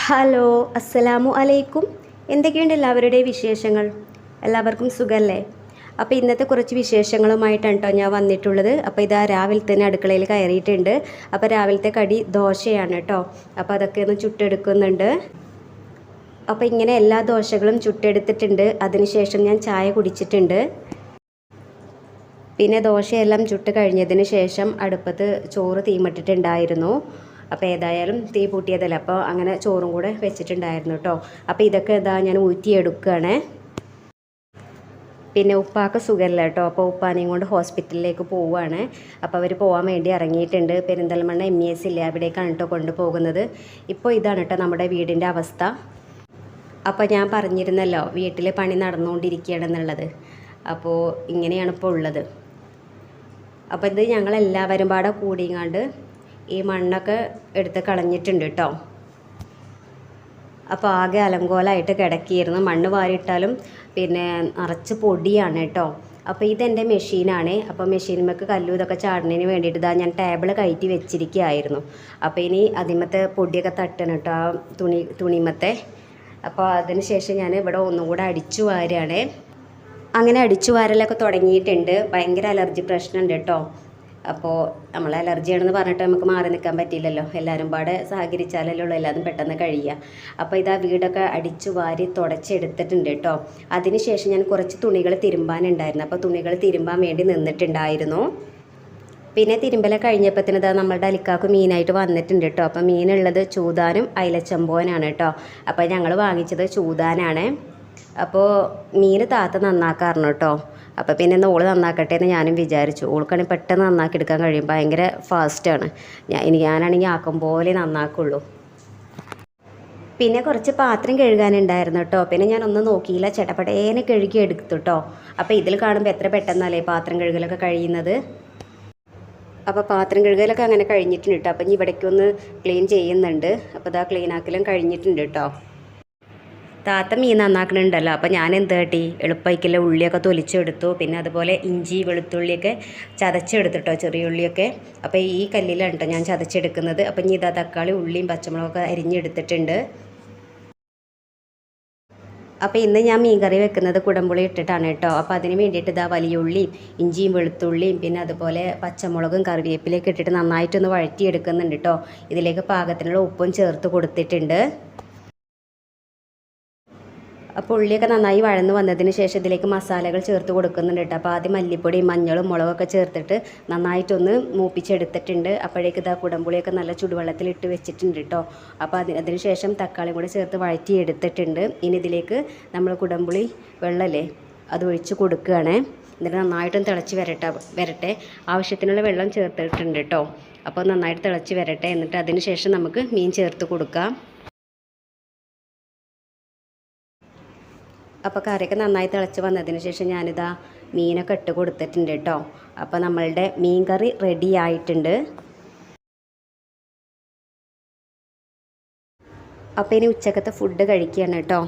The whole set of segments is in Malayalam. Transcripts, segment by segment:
ഹലോ, അസ്സലാമു അലൈക്കും. എന്തൊക്കെയുണ്ട് എല്ലാവരുടെയും വിശേഷങ്ങൾ? എല്ലാവർക്കും സുഖമല്ലേ? അപ്പോൾ ഇന്നത്തെ കുറച്ച് വിശേഷങ്ങളുമായിട്ടാണ് കേട്ടോ ഞാൻ വന്നിട്ടുള്ളത്. അപ്പോൾ ഇതാ രാവിലെ തന്നെ അടുക്കളയിൽ കയറിയിട്ടുണ്ട്. അപ്പോൾ രാവിലത്തെ കടി ദോശയാണ് കേട്ടോ. അപ്പോൾ അതൊക്കെ ഒന്ന് ചുട്ടെടുക്കുന്നുണ്ട്. അപ്പോൾ ഇങ്ങനെ എല്ലാ ദോശകളും ചുട്ടെടുത്തിട്ടുണ്ട്. അതിനുശേഷം ഞാൻ ചായ കുടിച്ചിട്ടുണ്ട്. പിന്നെ ദോശയെല്ലാം ചുട്ട് കഴിഞ്ഞതിന് ശേഷം അടുപ്പത്ത് ചോറ് തീമിട്ടിട്ടുണ്ടായിരുന്നു. അപ്പോൾ ഏതായാലും തീ പൂട്ടിയതല്ല, അപ്പോൾ അങ്ങനെ ചോറും കൂടെ വെച്ചിട്ടുണ്ടായിരുന്നു കേട്ടോ. അപ്പോൾ ഇതൊക്കെ ഇതാ ഞാൻ ഊറ്റിയെടുക്കുകയാണ്. പിന്നെ ഉപ്പാക്ക് സുഖമല്ല കേട്ടോ. അപ്പോൾ ഉപ്പാനെയും കൊണ്ട് ഹോസ്പിറ്റലിലേക്ക് പോവുകയാണ്. അപ്പോൾ അവർ പോകാൻ വേണ്ടി ഇറങ്ങിയിട്ടുണ്ട്. പെരിന്തൽമണ്ണ MES ഇല്ലേ, അവിടേക്കാണ് കേട്ടോ കൊണ്ടുപോകുന്നത്. ഇപ്പോൾ ഇതാണ് കേട്ടോ നമ്മുടെ വീടിൻ്റെ അവസ്ഥ. അപ്പോൾ ഞാൻ പറഞ്ഞിരുന്നല്ലോ വീട്ടിൽ പണി നടന്നുകൊണ്ടിരിക്കുകയാണെന്നുള്ളത്. അപ്പോൾ ഇങ്ങനെയാണ് ഇപ്പോൾ ഉള്ളത്. അപ്പോൾ ഇത് ഞങ്ങളെല്ലാവരും പാടെ കൂടിയങ്ങാണ്ട് ഈ മണ്ണൊക്കെ എടുത്ത് കളഞ്ഞിട്ടുണ്ട് കേട്ടോ. അപ്പോൾ ആകെ അലങ്കോലമായിട്ട് കിടക്കിയിരുന്നു. മണ്ണ് വാരിയിട്ടാലും പിന്നെ നിറച്ച് പൊടിയാണ് കേട്ടോ. അപ്പോൾ ഇതെൻ്റെ മെഷീനാണ്. അപ്പോൾ മെഷീനുമൊക്കെ കല്ലും ഇതൊക്കെ ചാടുന്നതിന് വേണ്ടിയിട്ട് ഇതാ ഞാൻ ടേബിൾ കയറ്റി വെച്ചിരിക്കുകയായിരുന്നു. അപ്പോൾ ഇനി അതിമത്തെ പൊടിയൊക്കെ തട്ടണം കേട്ടോ, ആ തുണിമത്തെ. അപ്പോൾ അതിന് ശേഷം ഞാൻ ഇവിടെ ഒന്നും കൂടെ അടിച്ചു വാരുകയാണ്. അങ്ങനെ അടിച്ചു വാരലൊക്കെ തുടങ്ങിയിട്ടുണ്ട്. ഭയങ്കര അലർജി പ്രശ്നമുണ്ട് കേട്ടോ. അപ്പോൾ നമ്മൾ അലർജിയാണെന്ന് പറഞ്ഞിട്ട് നമുക്ക് മാറി നിൽക്കാൻ പറ്റില്ലല്ലോ. എല്ലാവരും പാടെ സഹകരിച്ചാലല്ലേ ഉള്ളൂ എല്ലാതും പെട്ടെന്ന് കഴിയുക. അപ്പോൾ ഇതാ വീടൊക്കെ അടിച്ചു വാരി തുടച്ചെടുത്തിട്ടുണ്ട് കേട്ടോ. അതിനുശേഷം ഞാൻ കുറച്ച് തുണികൾ തിരുമ്പാനുണ്ടായിരുന്നു. അപ്പോൾ തുണികൾ തിരുമ്പാൻ വേണ്ടി നിന്നിട്ടുണ്ടായിരുന്നു. പിന്നെ തിരുമ്പല കഴിഞ്ഞപ്പോഴത്തേന് ഇതാ നമ്മളുടെ അലിക്കാക്ക് മീനായിട്ട് വന്നിട്ടുണ്ട് കേട്ടോ. അപ്പോൾ മീനുള്ളത് ചൂതാനും അയിലച്ചമ്പോനാണ് കേട്ടോ. അപ്പോൾ ഞങ്ങൾ വാങ്ങിച്ചത് ചൂതാനാണ്. അപ്പോൾ മീൻ താത്ത നന്നാക്കാറുണ്ട് കേട്ടോ. അപ്പോൾ പിന്നെ ഓള് നന്നാക്കട്ടെ എന്ന് ഞാനും വിചാരിച്ചു. ഓൾക്കാണെങ്കിൽ പെട്ടെന്ന് നന്നാക്കി എടുക്കാൻ കഴിയും, ഭയങ്കര ഫാസ്റ്റാണ്. ഞാനാണെങ്കിൽ ആക്കും പോലെ നന്നാക്കുള്ളൂ. പിന്നെ കുറച്ച് പാത്രം കഴുകാനുണ്ടായിരുന്നു കേട്ടോ. പിന്നെ ഞാനൊന്നും നോക്കിയില്ല, ചട്ടപ്പടേനെ കഴുകി എടുത്തു കേട്ടോ. അപ്പോൾ ഇതിൽ കാണുമ്പോൾ എത്ര പെട്ടെന്നല്ലേ പാത്രം കഴുകലൊക്കെ കഴിയുന്നത്. അപ്പോൾ പാത്രം കഴുകലൊക്കെ അങ്ങനെ കഴിഞ്ഞിട്ടുണ്ട് കേട്ടോ. അപ്പം ഇനി ഇവിടേക്കൊന്ന് ക്ലീൻ ചെയ്യുന്നുണ്ട്. അപ്പോൾ ഇതാ ക്ലീൻ ആക്കലും കഴിഞ്ഞിട്ടുണ്ട് കേട്ടോ. താത്ത മീൻ നന്നാക്കണുണ്ടല്ലോ. അപ്പോൾ ഞാൻ എന്ത് കാട്ടി, എളുപ്പമായിക്കുള്ള ഉള്ളിയൊക്കെ തൊലിച്ചെടുത്തു. പിന്നെ അതുപോലെ ഇഞ്ചി വെളുത്തുള്ളിയൊക്കെ ചതച്ചെടുത്തിട്ടോ, ചെറിയ ഉള്ളിയൊക്കെ. അപ്പോൾ ഈ കല്ലിലാണ് കേട്ടോ ഞാൻ ചതച്ചെടുക്കുന്നത്. അപ്പം ഇനി ഇതാ തക്കാളി ഉള്ളിയും പച്ചമുളകൊക്കെ അരിഞ്ഞെടുത്തിട്ടുണ്ട്. അപ്പോൾ ഇന്ന് ഞാൻ മീൻകറി വെക്കുന്നത് കുടംപുളി ഇട്ടിട്ടാണ് കേട്ടോ. അപ്പോൾ അതിന് വേണ്ടിയിട്ട് ഇതാ വലിയ ഉള്ളിയും ഇഞ്ചിയും വെളുത്തുള്ളിയും പിന്നെ അതുപോലെ പച്ചമുളകും കറിവേപ്പിലയൊക്കെ ഇട്ടിട്ട് നന്നായിട്ടൊന്ന് വഴറ്റിയെടുക്കുന്നുണ്ട് കേട്ടോ. ഇതിലേക്ക് പാകത്തിനുള്ള ഉപ്പും ചേർത്ത് കൊടുത്തിട്ടുണ്ട്. അപ്പോൾ ഉള്ളിയൊക്കെ നന്നായി വഴന്ന് വന്നതിന് ശേഷം ഇതിലേക്ക് മസാലകൾ ചേർത്ത് കൊടുക്കുന്നുണ്ട് കേട്ടോ. അപ്പോൾ ആദ്യം മല്ലിപ്പൊടിയും മഞ്ഞളും മുളകൊക്കെ ചേർത്തിട്ട് നന്നായിട്ടൊന്ന് മൂപ്പിച്ചെടുത്തിട്ടുണ്ട്. അപ്പോഴേക്ക് ഇതാ കുടംപുളിയൊക്കെ നല്ല ചുടുവെള്ളത്തിലിട്ട് വെച്ചിട്ടുണ്ട് കേട്ടോ. അപ്പോൾ അതിന് ശേഷം തക്കാളിയും കൂടെ ചേർത്ത് വഴറ്റി എടുത്തിട്ടുണ്ട്. ഇനി ഇതിലേക്ക് നമ്മൾ കുടംപുളി വെള്ളമല്ലേ അത് ഒഴിച്ച് കൊടുക്കുകയാണ്. എന്നിട്ട് നന്നായിട്ടും തിളച്ച് വരട്ടെ. ആവശ്യത്തിനുള്ള വെള്ളം ചേർത്തിട്ടുണ്ട് കേട്ടോ. അപ്പോൾ നന്നായിട്ട് തിളച്ച് വരട്ടെ. എന്നിട്ട് അതിന് ശേഷം നമുക്ക് മീൻ ചേർത്ത് കൊടുക്കാം. അപ്പോൾ കറിയൊക്കെ നന്നായി തിളച്ച് വന്നതിന് ശേഷം ഞാനിതാ മീനൊക്കെ ഇട്ട് കൊടുത്തിട്ടുണ്ട് കേട്ടോ. അപ്പോൾ നമ്മളുടെ മീൻ കറി റെഡി ആയിട്ടുണ്ട്. അപ്പോൾ ഇനി ഉച്ചക്കത്തെ ഫുഡ് കഴിക്കുകയാണ് കേട്ടോ.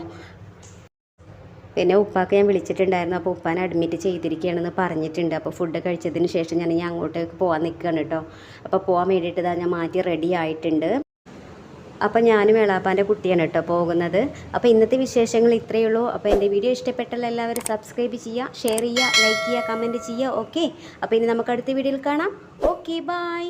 പിന്നെ ഉപ്പാക്ക് ഞാൻ വിളിച്ചിട്ടുണ്ടായിരുന്നു. അപ്പോൾ ഉപ്പാനെ അഡ്മിറ്റ് ചെയ്തിരിക്കുകയാണെന്ന് പറഞ്ഞിട്ടുണ്ട്. അപ്പോൾ ഫുഡ് കഴിച്ചതിന് ശേഷം ഞാൻ അങ്ങോട്ടേക്ക് പോകാൻ നിൽക്കുകയാണ് കേട്ടോ. അപ്പോൾ പോകാൻ വേണ്ടിയിട്ട് ഇതാ ഞാൻ മാറ്റി റെഡി ആയിട്ടുണ്ട്. അപ്പോൾ ഞാനും എളാപ്പാൻ്റെ കുട്ടിയാണ് കേട്ടോ പോകുന്നത്. അപ്പോൾ ഇന്നത്തെ വിശേഷങ്ങൾ ഇത്രയേ ഉള്ളൂ. അപ്പോൾ എൻ്റെ വീഡിയോ ഇഷ്ടപ്പെട്ടാൽ എല്ലാവരും സബ്സ്ക്രൈബ് ചെയ്യുക, ഷെയർ ചെയ്യുക, ലൈക്ക് ചെയ്യുക, കമൻറ്റ് ചെയ്യുക. ഓക്കെ, അപ്പോൾ ഇനി നമുക്ക് അടുത്ത വീഡിയോയിൽ കാണാം. Okay, by.